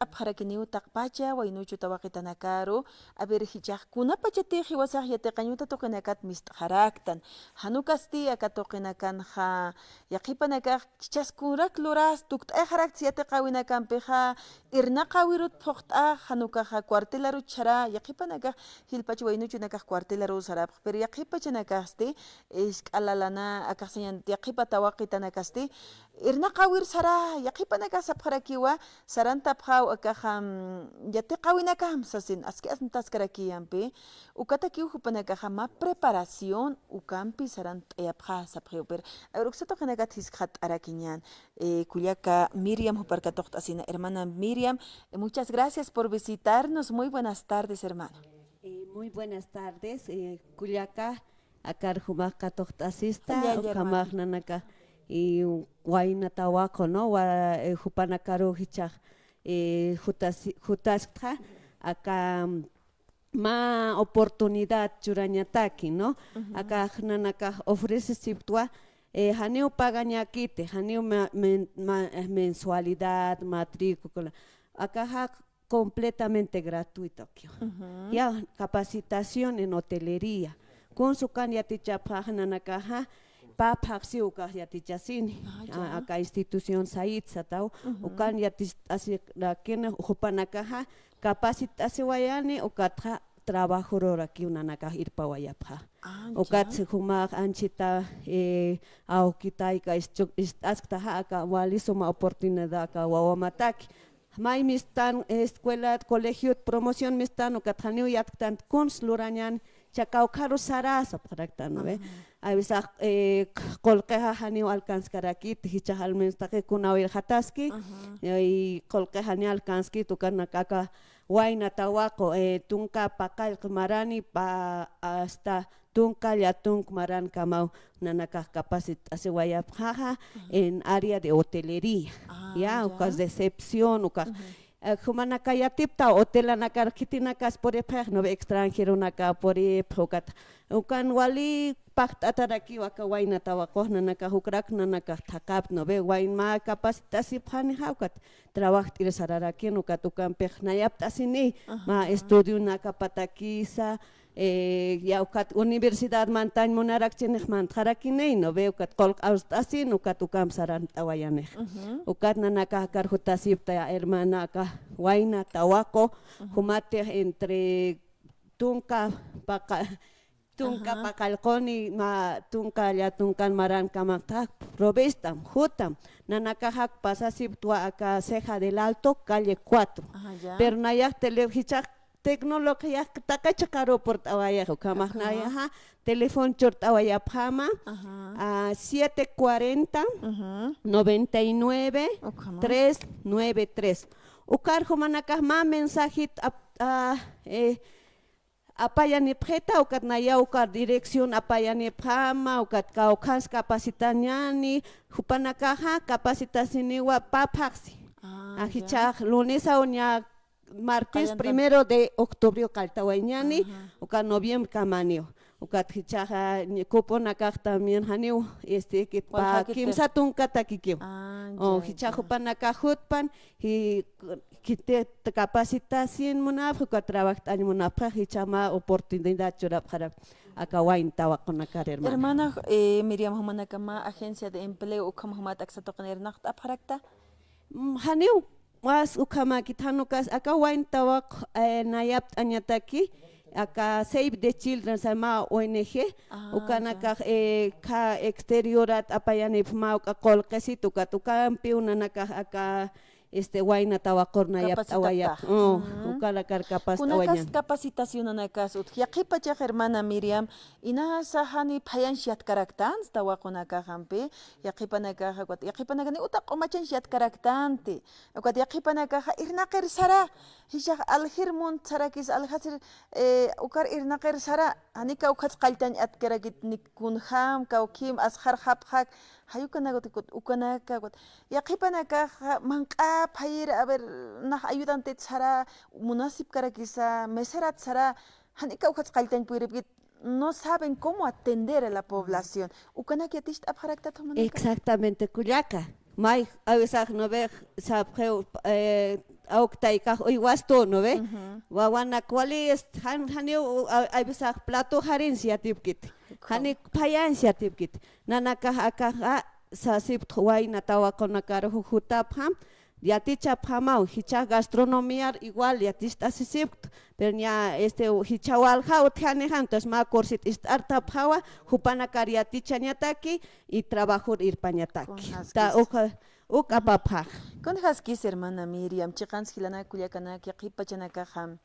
t'apqharakiniw taqpacha waynuchu tawaqitanakaru a ver hichaqkuna pachatij wasaq yatiqañuta tuqinakat mist'qaraktan hanukasti aka tuqinakanja yaqipanakaj kichaskunrak luras tukt'ayjarakt yatiqawinakanpija irnaqa wirut phuqt'aj hanukaja cuartelaru chara yaqipanakaj hilpacha waynuchu nakaj cuartelaru sarapq pero yaqipachanakasti ishk'alalana akaqsañan yaqipa tawaqitanakasti irnaqa wir sara yaqipanakaj sapqarakiwa saranta phaw akajam yatiqawinakam sasin asqas taskarakiyanpi ukata kiwjupanakaja ma preparación ukampi saran t'ayapqa sapqhiw pero uruksato qinakat hiskhat arakiñan kullaka Miriam huparkatoq asina hermana Miriam muchas gracias por visitarnos muy buenas tardes hermano muy buenas tardes kullaka akar humaq asista ukamaq nanaka y waina tawako no wa hupanakaru hichaq jutasqa acá ma oportunidad churañataki no acá nanaka ofrece siptua haneu pagañakite haneu mensualidad matrícula acá completamente gratuito ya capacitación en hotelería con su candidatura nanaka papaxi uka yatichasini acá institución Said satau ukan yatis así la quien upanakaja capacitación wayani ukatra trabajo roraki unanaka irpa wayapha ukat huma anchita aukita ika askta aka wali suma oportunidad aka wawamataki may mistan escuela colegio promoción mistan ukathaniu yaktan kons lurañan chakau karu sarasa praktan ve a veces kolqeha hani alcanzkaraki hicha halmen take kunawir hataski y kolqeha ni alcanzki tukana kaka waina tawako tunka pakal kemarani pa hasta tunka ya tunk maran kamau nanaka capacitación waya jaja en área de hotelería ya ukas decepción ukas humana kaya tipta hotel nakar kitinakas por no extranjero naka por pokat ukan wali paktataraki waka waina tawako nanaka hukrak nanaka thakap no be wain ma capacitación phani haukat trabajo tire sararaki nuka tukan pejnayap tasini ma estudio naka patakisa ya ukat universidad mantañ monarak chenej mantarakinei no veo kat kolk austasí ukat ukam saran tawayanej ukat nanaka karjutasipta hermana ka waina tawako humate entre tunka pakalqoni ma tunka ya tunkan maran kamakta robestam jutam nanaka hak pasasiptua acá Ceja del Alto calle 4 pero nayak telehichak tecnología takachakaro por tawaya kamaknaya teléfono chortawaya phama a 740 99 393 ukar humanaka ma mensajit apayani preta ukat naya ukar dirección apayani phama ukat kaukas kapasitanyani hupanaka capacitación wa papaxi ahichak lunes a uña martes 1 de octubre kaltawañani uka noviembre kamanio uka hichaja kupon akak también haniu que pa kimsa tunka takikiu hichajo panaka hutpan hi kite capacitación munaf uka trabajo tan munaf hichama oportunidad chura para akawain tawakonaka hermana Miriam humanakama agencia de empleo ukam humat aksatoqner naqt apharakta haniu mas ukama kitanukas aka wain tawak nayap anyataki aka Save the Children sama ONG ukanaka ka exteriorat apayani pma uka kolqesi tukampi unanaka aka waina tawakor nayap tawayap ukala kar kapas tawañan capacitación anakas yaqipacha hermana Miriam ina sahani phayan shat karaktan tawakonaka hampi yaqipanaka yaqipanaka ni uta qomachan shat karaktanti ukat yaqipanaka irnaqir sara hishaq alhirmun sarakis alhasir ukar irnaqir sara anika ukat qaltan atkaragit nikunham kawkim ashar hapkhak hayukanagot ukanaka yaqipanaka manqa phayir a ver nah ayudante sara munasib karakisa meserat sara hanika ukat qaltan puiribit no saben cómo atender a la población ukanaka tist apharakta exactamente kullaka mai a veces no ve sabreu auktaika hoy wasto no ve wawana cuali es hani a veces plato harencia tipkit hani payancia tipkit nanaka aka sa sip thwai natawa konakar hutapam yaticha pamau hicha gastronomía igual yatista sip pero ya hichawal tiane entonces ma corsit startup hawa hupana kariaticha nyataki y trabajo ir pañataki ta uka papa con haskis hermana Miriam chikans hilana kuyakana ki qipachanaka ham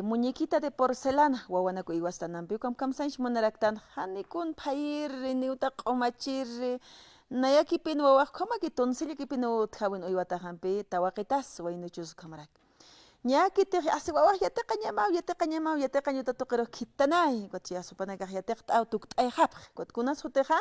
muñequita de porcelana wawanaku iwastanampi kam sanch munaraktan hanikun phair niuta qomachir nayakipin wawaq qomaki tonsillikipin uthawin uywata hampi tawaqitas waynuchus kamarak ñakiti asi wawaq yataqa ñamaw ñuta tuqiro kitanay kochi asupanaka yatiq t'aw tukt'ay hapq kutkunas hutiqa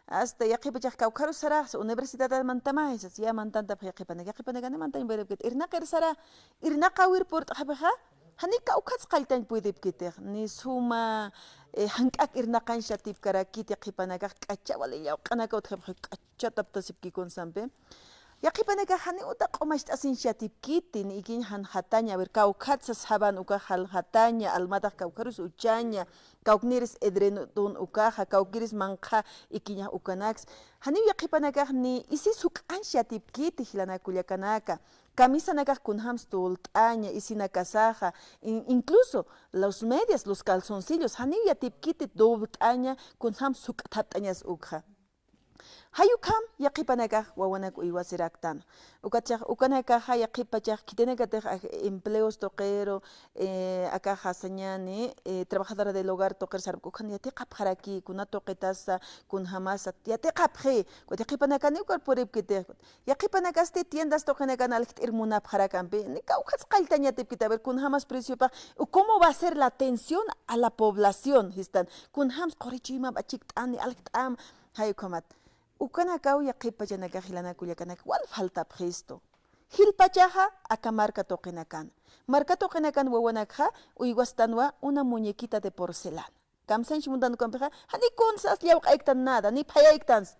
hasta yaqipachaq kawkharu saraq universidad mantamay ya mantanta yaqipanagani mantañ beribkit irnaqir sara irnaqa wirpurt hapiqa hani kawkhas qaltañ puydipkitiq ni suma hank'ak irnaqansha tipkarakiti yaqipanakaq k'achawali llawq'anaka utqipqa k'achataptasipkikun sampi yaqipanaka hani uta q'umasht'asinsha tipkiti ni ikin han hataña a ver kawkhatsas haban uka hal hataña almataq kawkharus uchaña kawkniris edrenutun ukaja kawkiris manqa ikiña ukanax hani yaqipanakaq ni isi suk'ansha tipkiti hilanakullakanaka camisanakaq kunhams tult'aña isinakasaja incluso los medias los calzoncillos hani tipkiti doblt'aña kunhams suk'tapt'añas ukja hayukam yaqipanakaq wawanaku iwasiraktan ukanakaja yaqipachaq kitinakataq empleos toqero aka hasañani trabajadora del hogar toqer sarpukujan yatiqapjaraki kuna toqetasa kunhamasa yatiqapji yaqipanakani ukar puripkitiq yaqipanakasti tiendas toqinakan alqt'ir munapjarakanpi ni kawqas qaltañatipkita a ver kunhamas preciopaq cómo va a ser la atención a la población histan kunhams qorichuyman achik't'ani alqt'am hayukamat ukanakaw yaqipachanaka hilanakullakanaka wal falta presto hilpachaja aka marca toqinakan wawanakja uywastanwa una muñequita de porcelana kamsanch mundanukanpiqa hani kunsas llawq'aytan nada ni phayayktans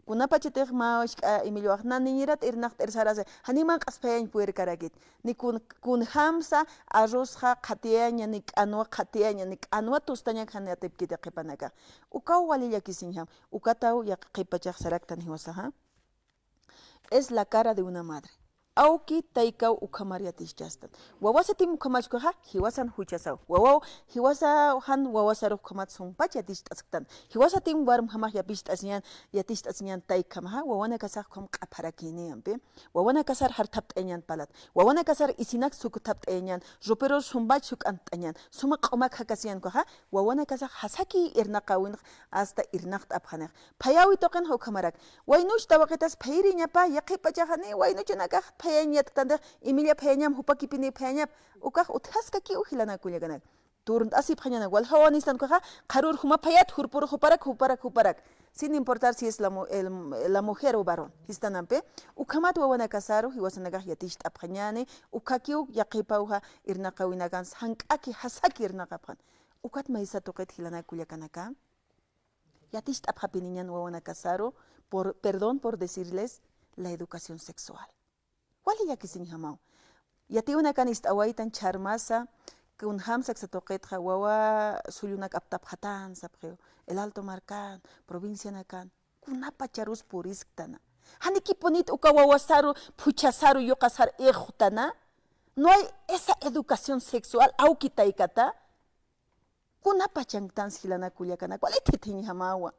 kunapachitiq mawashk'a imilluwaq naniñirat irnaq t'irsarase haniman q'aspayañ puirkarakit ni kunhamsa arrozqa qhatiyaña ni k'anwa qhatiyaña ni k'anwa tustaña hani atipkita qipanaka ukaw walillakisinham ukataw qipachaq saraktan hiwasaja es la cara de una madre awki taykaw ukhamariatischastan wawasatim ukhamachkuqa hiwasan huchasaw wawaw hiwasa han wawasaruq ukhamat sumpacha tisht'asqtan hiwasatim warm hamaq yapist'asiñan yatist'asiñan taykamaqa wawana kasaq khum q'apharakiniyanpi wawana kasar hartapt'añan palat wawana kasar isinak sukutapt'añan rupero sumbach suk'ant'añan suma q'umak hakasiyankuqa wawana kasaq hasaki irnaqawin hasta irnaq t'aphanaq phayawi toqin hukhamarak waynuch tawaqitas phayriñapa yaqipachaqani waynuchunakaq phayañat tanda emilia phayañam hupakipini phayañap ukaq uthaskaki uhilanakullakanak turnt asip phañana wal hawanistan kuqa qarur huma phayat hurpur huparak sin importar si es la mujer o varón histanampe ukhamat wawana kasaru hiwasanakaq yatishta phañani ukakiu yaqipawqa irnaqawinakan hank'aki hasaki irnaqaphan ukat maysa tuqit hilanakullakanaka yatishta phapiniñan wawana kasaru perdón por decirles la educación sexual wali yakisin hamaw yatiuna kan istawaitan charmasa kun hamsak sa toqetqa wawa suyunak aptap hatan sapqeo el Alto Marcan provincia nakan kunapa charus purisktana hani kipunit uka wawasaru puchasaru yoqasar ejutana no hay esa educación sexual au kitaykata kunapa changtan silanakullakana wali titini hamawa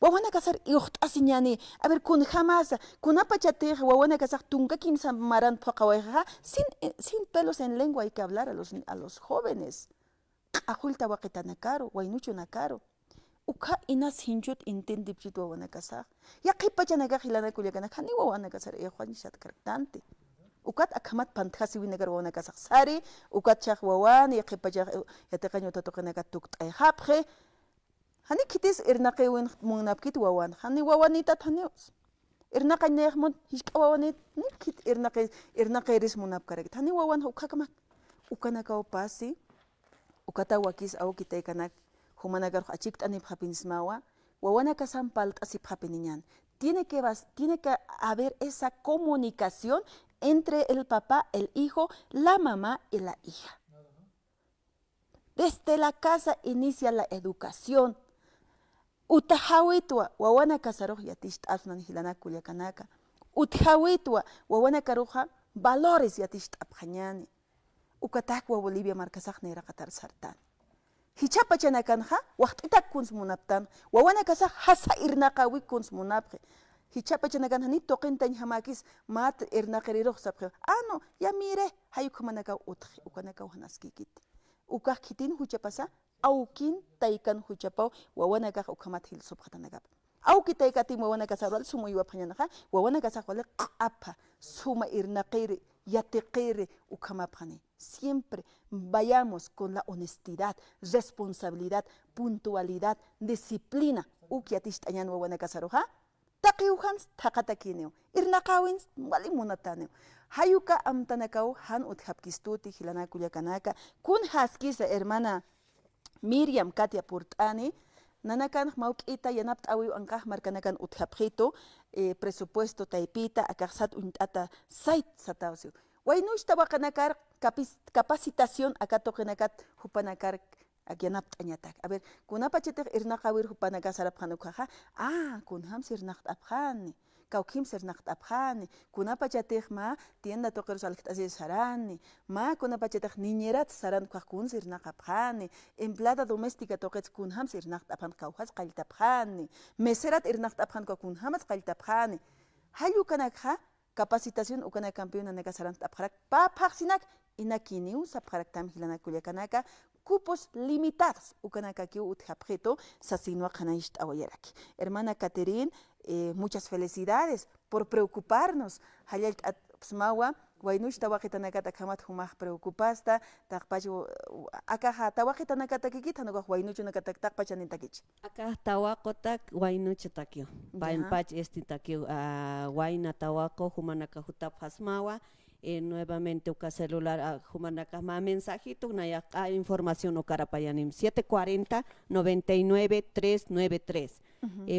wawana kasar iuqt'asiñani a ver kun jamás kunapa chatiq wawana kasaq tunka kimsa maran phaqawayqa sin pelos en lengua hay que hablar a los jóvenes q'aqulta waqitana caro waynuchuna caro uka inas hinchut intendipchit wawana kasaq yaqipachanaka hilanakullakana hani wawana kasar iuqwan shatkartante ukat akamat pantasi winagar wawana kasaq sari ukat chaq wawan yaqipachaq yatiqañuta tuqinaka tukt'ay hapqi hani kitis irnaqewin munapkit wawan hani wawanita thaneus irnaqañejmut hishk'a wawanit nikit irnaqeris munapkarakit hani wawan uqhakamak ukanakaw pasi ukata wakis aw kitaykanak humanagar achikt'ani phapinismawa wawana kasan palt'asi phapiniñan tiene que haber esa comunicación entre el papá, el hijo, la mamá y la hija. Desde la casa inicia la educación. Utahawitwa, wawana kasaruj yatist afnan hilana kuyakanaka. Utahawitwa, wawana karuja, valores yatist apjañani. Ukatakwa Bolivia markasaj nera qatar sartan. Hichapa chanakanja, waqtitak kuns munaptan, wawana kasaj hasa irnaqawi kuns munapje. Hichapa chanakanja ni toqintañ hamakis mat irnaqiriruj sapje. No, ya mire, hayuk manaka utji, ukanaka uhanaskikit. Ukaj kitin huchapasa, aukin taikan huchapau, wawana kaj ukamat hil subhatanagap. Auki taikatim wawana kasarwal sumo iwapañanaja, wawana kasajwale qapa, suma irnaqiri, yatiqiri ukamapani. Siempre vayamos con la honestidad, responsabilidad, puntualidad, disciplina. Ukiatist ayan wawana kasaroja, taqiuhans taqatakineo, irnaqawins walimunataneo. Hayuka amtanakau han uthapkistuti hilanakuyakanaka, kun haskisa hermana Miriam Katia Purtani, nanakan maukita yanapt awiu ankah markanakan uthapjito, presupuesto taipita, akarsat untata sait satausiu. Waynushta wakanakar capacitación acá tokenakat hupanakar agianapt añatak. A ver, kunapachetek irnaqawir hupanaka saraphanukaja, kunhams irnaqt apjani. Kaukim sernaqt apjani, kunapachetek ma tienda tokeros alktasir sarani, ma kunapachetek niñerat saran kwakun sirnaq apjani, empleada doméstica tokets kunhams irnaqt apjan kaujas qaltapjani, meserat irnaqt apjan kunhams qaltapjani. Hayukanakja capacitación ukana campeona nega sarant apjarak papaxinak inakiniu sapjarak tam hilana kuyakanaka cupos limitados ukanaka ki utjapjeto sasinua kanaisht awayarak. Hermana Caterine, muchas felicidades por preocuparnos. Hayal psmawa waynush tawaqitanaka takhamat humaj preocupasta taqpachu akaja tawaqitanaka takikita nuqa waynuchu nakatak taqpachanintakich. Acá tawakotak waynuchu takio. Painpach takio wayna tawako humanaka hutap hasmawa. Nuevamente uka celular humanaka ma mensajito naya información o carapayanim 740 99 393.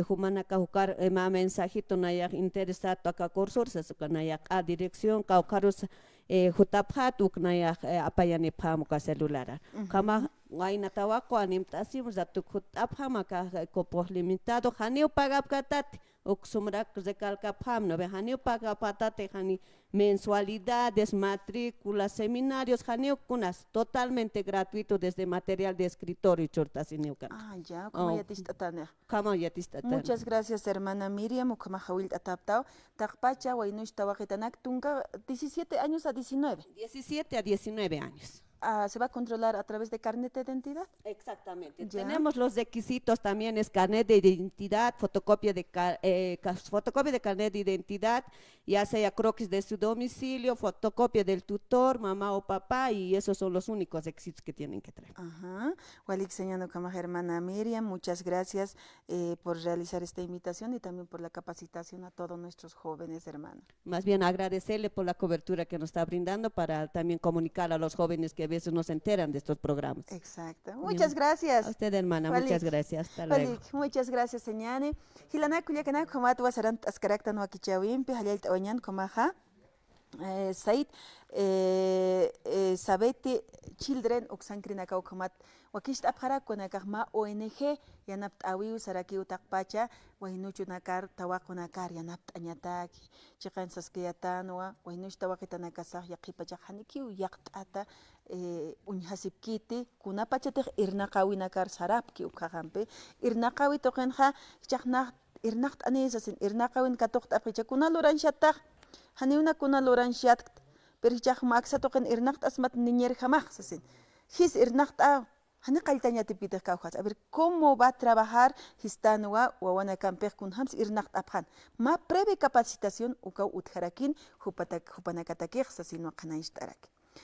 Humanaka hukar ma mensajito naya interesado acá cursor se naya a dirección kaukarus hutaphat uknaya apayani pamuka celular. Kama wayna tawako animtasimos datuk hutapha ka copos limitado haneu pagapkatat uksumrak recalca pam no haneu pagapatate hani mensualidades, matrículas, seminarios, kunas totalmente gratuito desde material de escritorio y chortasineucan. Ya, como ya tistatane. Como ya tistatane. Muchas gracias, hermana Miriam, ukama hawil ataptao. Taqpacha waynush tawaqitanak tunka 17 años a 19. 17 a 19 años. ¿Se va a controlar a través de carnet de identidad? Exactamente. ¿Ya? Tenemos los requisitos también, es carnet de identidad, fotocopia de carnet de identidad, ya sea croquis de su domicilio, fotocopia del tutor, mamá o papá, y esos son los únicos requisitos que tienen que traer. Walik señando como hermana Miriam, muchas gracias por realizar esta invitación y también por la capacitación a todos nuestros jóvenes hermanos. Más bien agradecerle por la cobertura que nos está brindando para también comunicar a los jóvenes que a veces no se enteran de estos programas. Exacto. Muchas gracias. A usted, hermana, Walik. muchas gracias. Hasta luego. Muchas gracias, señane. Hilana kuliakana komatwa sarant askarakta no akichawimpi halal tawanyan komaha. Said Sabeti Children Oxancrinaka Okamat Wakist Abhara Konakama ONG Yanapt Awiu Saraki Utakpacha Wainuchu Nakar Tawakonakar Yanapt Anyataki Chikan Saskiatanwa Wainuch Tawakitanakasa Yakipacha Hanikiu Yaktata Unhasipkiti Kunapachatech Irnakawinakar Sarapki Ukahampe Irnakawi Tokenha Chaknacht Irnacht Anesasin Irnakawin Katocht Apichakuna Loranshatach Haniuna kuna loranshat pero ya maksa token irnacht asmat niñer jamás sasin his irnacht hani qaltaña tipita kaujas a ver cómo va a trabajar histanwa wawana camper kun hams irnacht aphan ma previa capacitación uka utharakin hupanakatakej sasin wa qanaishtarak